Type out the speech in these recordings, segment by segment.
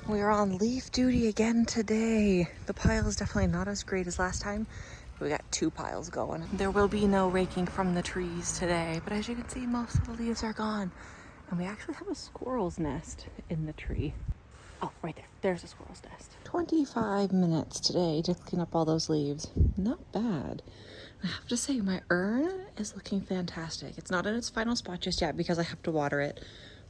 We're on leaf duty again today. The pile is definitely not as great as last time. We got 2 piles going. There will be no raking from the trees today, but as you can see, most of the leaves are gone. And we actually have a squirrel's nest in the tree. Oh, right there. There's a squirrel's nest. 25 minutes today to clean up all those leaves. Not bad. I have to say, my urn is looking fantastic. It's not in its final spot just yet because I have to water it,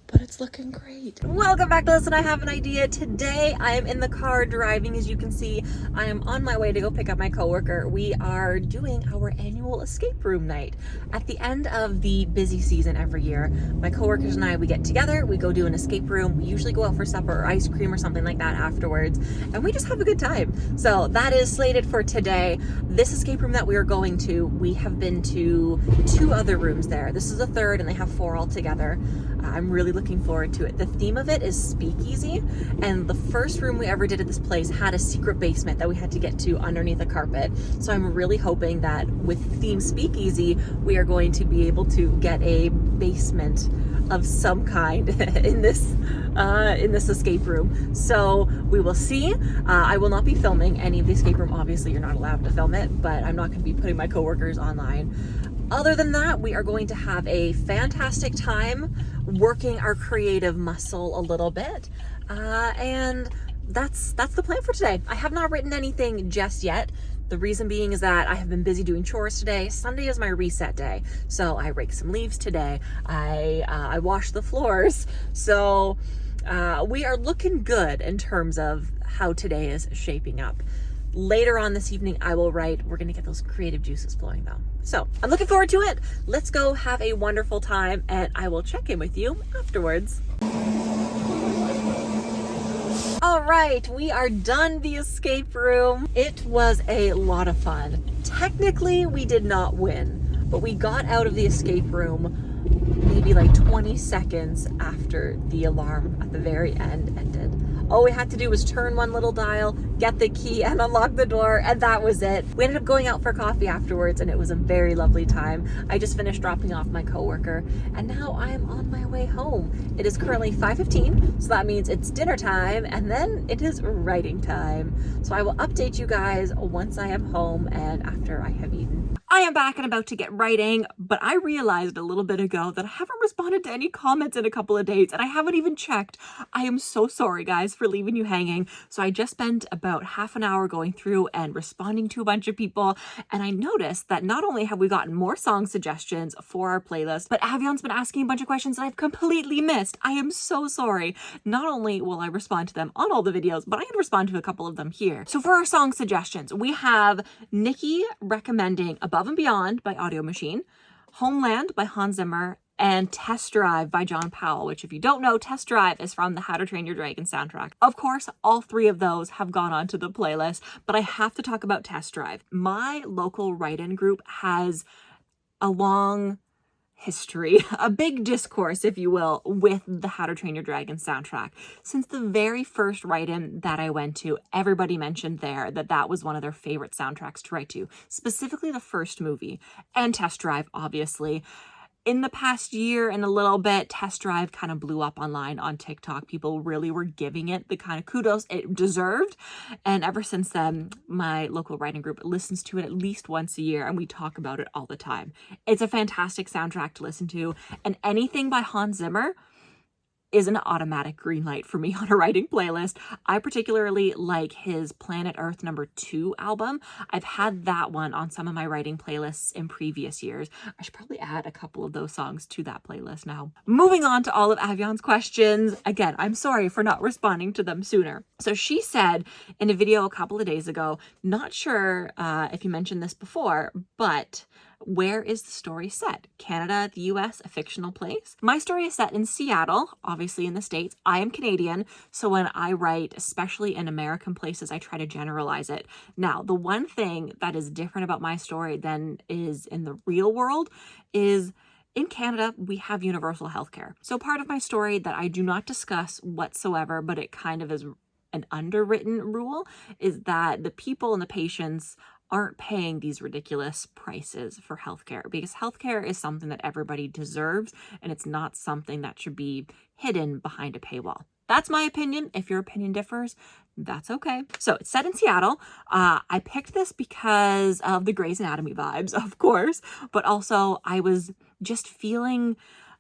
but it's looking great. Welcome back to Listen, I Have an Idea. Today I am in the car driving. As you can see, I am on my way to go pick up my coworker. We are doing our annual escape room night. At the end of the busy season every year, my coworkers and I, we get together, we go do an escape room. We usually go out for supper or ice cream or something like that afterwards, and we just have a good time. So that is slated for today. This escape room that we are going to, we have been to 2 other rooms there. This is the 3rd and they have 4 altogether. I'm really looking forward to it. The theme of it is speakeasy, and the first room we ever did at this place had a secret basement that we had to get to underneath a carpet. So I'm really hoping that with theme speakeasy, we are going to be able to get a basement of some kind in this escape room. So we will see. I will not be filming any of the escape room. Obviously, you're not allowed to film it, but I'm not going to be putting my coworkers online. Other than that, we are going to have a fantastic time working our creative muscle a little bit. And that's the plan for today. I have not written anything just yet. The reason being is that I have been busy doing chores today. Sunday is my reset day. So I raked some leaves today. I washed the floors. So we are looking good in terms of how today is shaping up. Later on this evening, I will write. We're going to get those creative juices flowing though. So I'm looking forward to it. Let's go have a wonderful time, and I will check in with you afterwards. All right, we are done the escape room. It was a lot of fun. Technically, we did not win, but we got out of the escape room maybe like 20 seconds after the alarm at the very end ended. All we had to do was turn one little dial, get the key, and unlock the door, and that was it. We ended up going out for coffee afterwards, and it was a very lovely time. I just finished dropping off my coworker, and now I am on my way home. It is currently 5:15, so that means it's dinner time, and then it is writing time. So I will update you guys once I am home and after I have eaten. I am back and about to get writing, but I realized a little bit ago that I haven't responded to any comments in a couple of days, and I haven't even checked. I am so sorry, guys, for leaving you hanging. So I just spent about half an hour going through and responding to a bunch of people, and I noticed that not only have we gotten more song suggestions for our playlist, but Avian's been asking a bunch of questions that I've completely missed. I am so sorry. Not only will I respond to them on all the videos, but I can respond to a couple of them here. So for our song suggestions, we have Nikki recommending Above and Beyond by Audio Machine, Homeland by Hans Zimmer, and Test Drive by John Powell, which if you don't know, Test Drive is from the How to Train Your Dragon soundtrack. Of course, all 3 of those have gone onto the playlist, but I have to talk about Test Drive. My local write-in group has a long history, a big discourse, if you will, with the How to Train Your Dragon soundtrack. Since the very first write-in that I went to, everybody mentioned there that that was one of their favorite soundtracks to write to, specifically the first movie, and Test Drive, obviously. In the past year and a little bit, Test Drive kind of blew up online on TikTok. People really were giving it the kind of kudos it deserved. And ever since then, my local writing group listens to it at least once a year, and we talk about it all the time. It's a fantastic soundtrack to listen to, and anything by Hans Zimmer is an automatic green light for me on a writing playlist. I particularly like his Planet Earth #2 album. I've had that one on some of my writing playlists in previous years. I should probably add a couple of those songs to that playlist now. Moving on to all of Avian's questions. Again, I'm sorry for not responding to them sooner. So she said in a video a couple of days ago, not sure if you mentioned this before, but where is the story set? Canada, the US, a fictional place? My story is set in Seattle, obviously in the States. I am Canadian, so when I write, especially in American places, I try to generalize it. Now, the one thing that is different about my story than is in the real world is in Canada, we have universal healthcare. So part of my story that I do not discuss whatsoever, but it kind of is an underwritten rule, is that the people and the patients aren't paying these ridiculous prices for healthcare, because healthcare is something that everybody deserves, and it's not something that should be hidden behind a paywall. That's my opinion. If your opinion differs, that's okay. So it's set in Seattle. I picked this because of the Grey's Anatomy vibes, of course, but also I was just feeling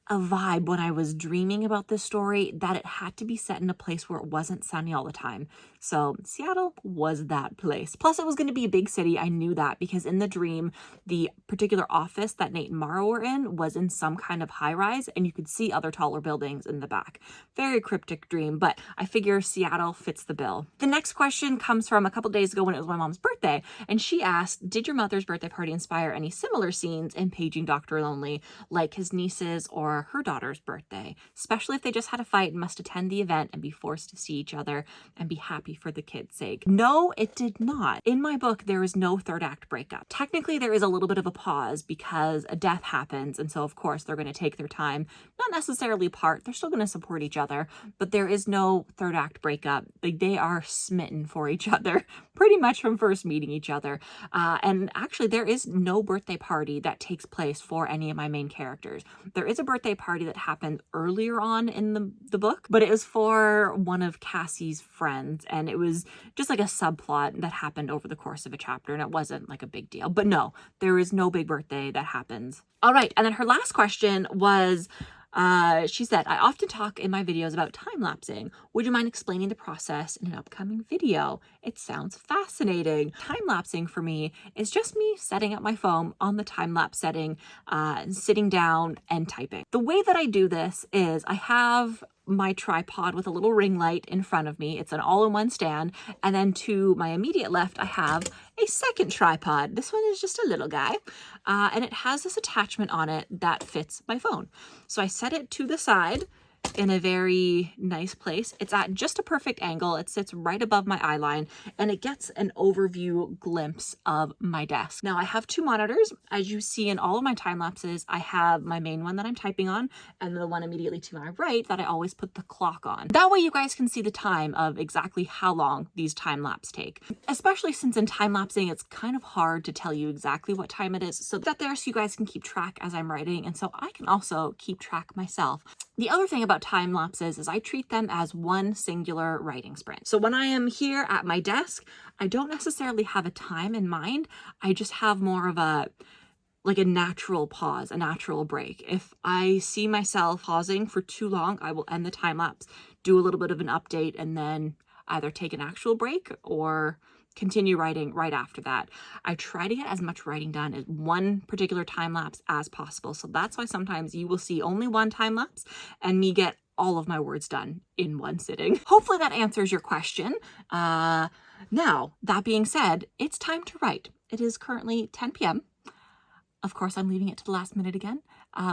a vibe when I was dreaming about this story that it had to be set in a place where it wasn't sunny all the time. So Seattle was that place. Plus it was going to be a big city. I knew that because in the dream, the particular office that Nate and Mara were in was in some kind of high rise and you could see other taller buildings in the back. Very cryptic dream, but I figure Seattle fits the bill. The next question comes from a couple days ago when it was my mom's birthday, and she asked, did your mother's birthday party inspire any similar scenes in Paging Dr. Lonely, like his niece's or her daughter's birthday, especially if they just had a fight and must attend the event and be forced to see each other and be happy for the kid's sake? No, it did not. In my book, there is no third act breakup. Technically, there is a little bit of a pause because a death happens, and so of course they're going to take their time, not necessarily apart, they're still going to support each other, but there is no third act breakup. Like, they are smitten for each other pretty much from first meeting each other. And actually, there is no birthday party that takes place for any of my main characters. There is a birthday party that happened earlier on in the book, but it was for one of Cassie's friends, and it was just like a subplot that happened over the course of a chapter, and it wasn't like a big deal. But no, there is no big birthday that happens. All right, and then her last question was, she said, I often talk in my videos about time-lapsing. Would you mind explaining the process in an upcoming video? It sounds fascinating. Time-lapsing for me is just me setting up my phone on the time-lapse setting, sitting down and typing. The way that I do this is I have my tripod with a little ring light in front of me. It's an all-in-one stand. And then to my immediate left, I have a second tripod. This one is just a little guy. And it has this attachment on it that fits my phone. So I set it to the side in a very nice place. It's at just a perfect angle. It sits right above my eye line and it gets an overview glimpse of my desk. Now I have two monitors. As you see in all of my time lapses, I have my main one that I'm typing on and the one immediately to my right that I always put the clock on. That way you guys can see the time of exactly how long these time lapse take. Especially since in time lapsing, it's kind of hard to tell you exactly what time it is. So that there so you guys can keep track as I'm writing. And so I can also keep track myself. The other thing about time lapses is I treat them as one singular writing sprint. So when I am here at my desk, I don't necessarily have a time in mind. I just have more of a natural pause, a natural break. If I see myself pausing for too long, I will end the time lapse, do a little bit of an update, and then either take an actual break or continue writing right after that. I try to get as much writing done as one particular time lapse as possible. So that's why sometimes you will see only one time lapse and me get all of my words done in one sitting. Hopefully that answers your question. Now, that being said, it's time to write. It is currently 10 p.m. Of course, I'm leaving it to the last minute again.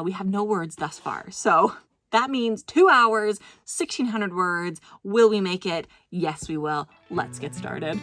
We have no words thus far. So that means 2 hours, 1,600 words. Will we make it? Yes, we will. Let's get started.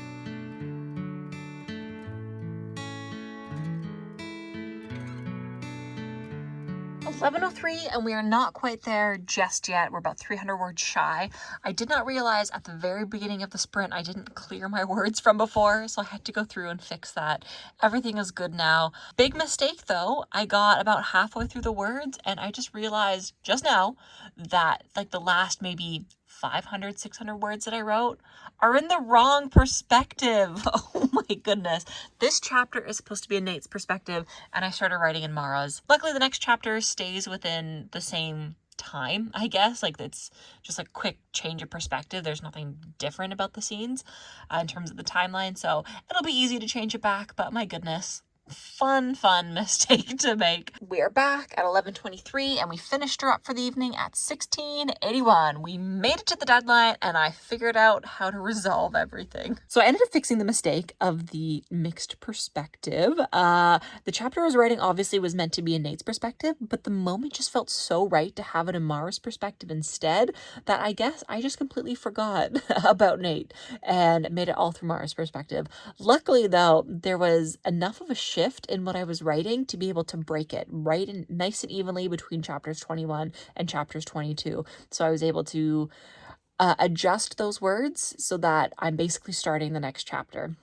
11:03 and we are not quite there just yet. We're about 300 words shy. I did not realize at the very beginning of the sprint I didn't clear my words from before, so I had to go through and fix that. Everything is good now. Big mistake though, I got about halfway through the words and I just realized just now that the last maybe 500, 600 words that I wrote are in the wrong perspective. Oh my goodness. This chapter is supposed to be in Nate's perspective and I started writing in Mara's. Luckily the next chapter stays within the same time, I guess. It's just a quick change of perspective. There's nothing different about the scenes in terms of the timeline, so it'll be easy to change it back, but my goodness. Fun mistake to make. We're back at 11:23 and we finished her up for the evening at 16:81. We made it to the deadline and I figured out how to resolve everything. So I ended up fixing the mistake of the mixed perspective. The chapter I was writing obviously was meant to be in Nate's perspective, but the moment just felt so right to have it in Mara's perspective instead that I guess I just completely forgot about Nate and made it all through Mara's perspective. Luckily though, there was enough of a shift in what I was writing to be able to break it right and nice and evenly between chapters 21 and chapters 22. So I was able to adjust those words so that I'm basically starting the next chapter.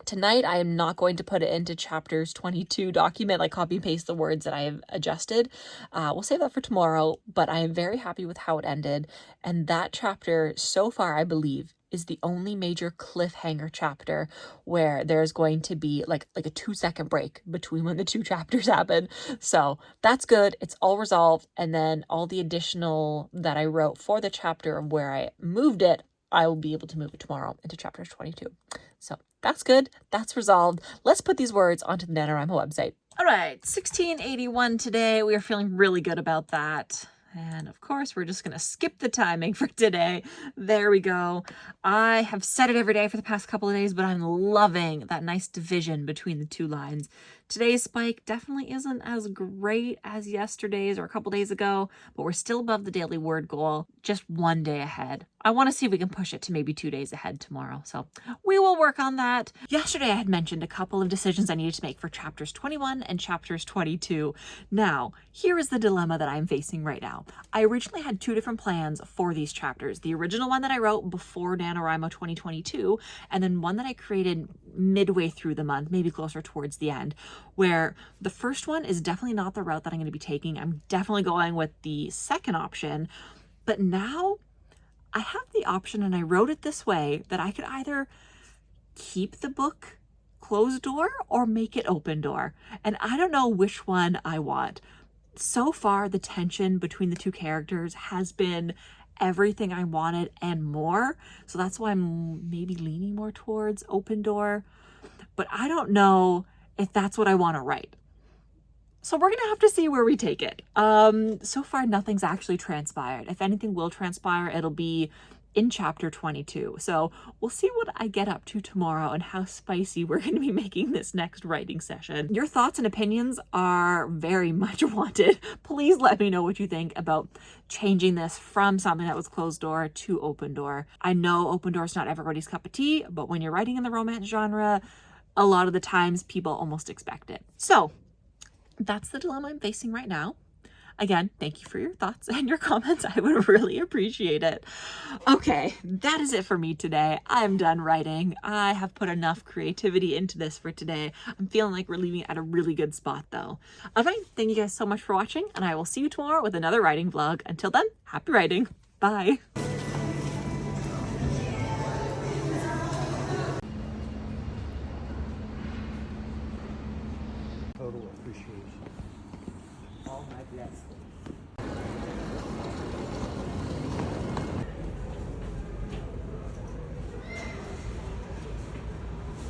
Tonight, I am not going to put it into chapters 22 document, like copy and paste the words that I have adjusted. We'll save that for tomorrow, but I am very happy with how it ended. And that chapter so far, I believe, is the only major cliffhanger chapter where there's going to be like a 2-second break between when the two chapters happen. So that's good. It's all resolved. And then all the additional that I wrote for the chapter of where I moved it, I will be able to move it tomorrow into chapters 22. So that's good. That's resolved. Let's put these words onto the NaNoWriMo website. All right, 1681 today. We are feeling really good about that. And of course, we're just going to skip the timing for today. There we go. I have said it every day for the past couple of days, but I'm loving that nice division between the two lines. Today's spike definitely isn't as great as yesterday's or a couple days ago, but we're still above the daily word goal, just one day ahead. I want to see if we can push it to maybe 2 days ahead tomorrow. So we will work on that. Yesterday, I had mentioned a couple of decisions I needed to make for chapters 21 and chapters 22. Now, here is the dilemma that I'm facing right now. I originally had 2 different plans for these chapters. The original one that I wrote before NaNoWriMo 2022, and then one that I created midway through the month, maybe closer towards the end, where the first one is definitely not the route that I'm going to be taking. I'm definitely going with the second option, but now I have the option, and I wrote it this way, that I could either keep the book closed door or make it open door. And I don't know which one I want. So far, the tension between the two characters has been everything I wanted and more. So that's why I'm maybe leaning more towards open door. But I don't know if that's what I want to write. So we're going to have to see where we take it. So far, nothing's actually transpired. If anything will transpire, it'll be in chapter 22. So we'll see what I get up to tomorrow and how spicy we're going to be making this next writing session. Your thoughts and opinions are very much wanted. Please let me know what you think about changing this from something that was closed door to open door. I know open door is not everybody's cup of tea, but when you're writing in the romance genre, a lot of the times people almost expect it. So that's the dilemma I'm facing right now. Again, thank you for your thoughts and your comments. I would really appreciate it. Okay, that is it for me today. I'm done writing. I have put enough creativity into this for today. I'm feeling like we're leaving it at a really good spot though. Okay, thank you guys so much for watching, and I will see you tomorrow with another writing vlog. Until then, happy writing. Bye. Total appreciation. All my blessings.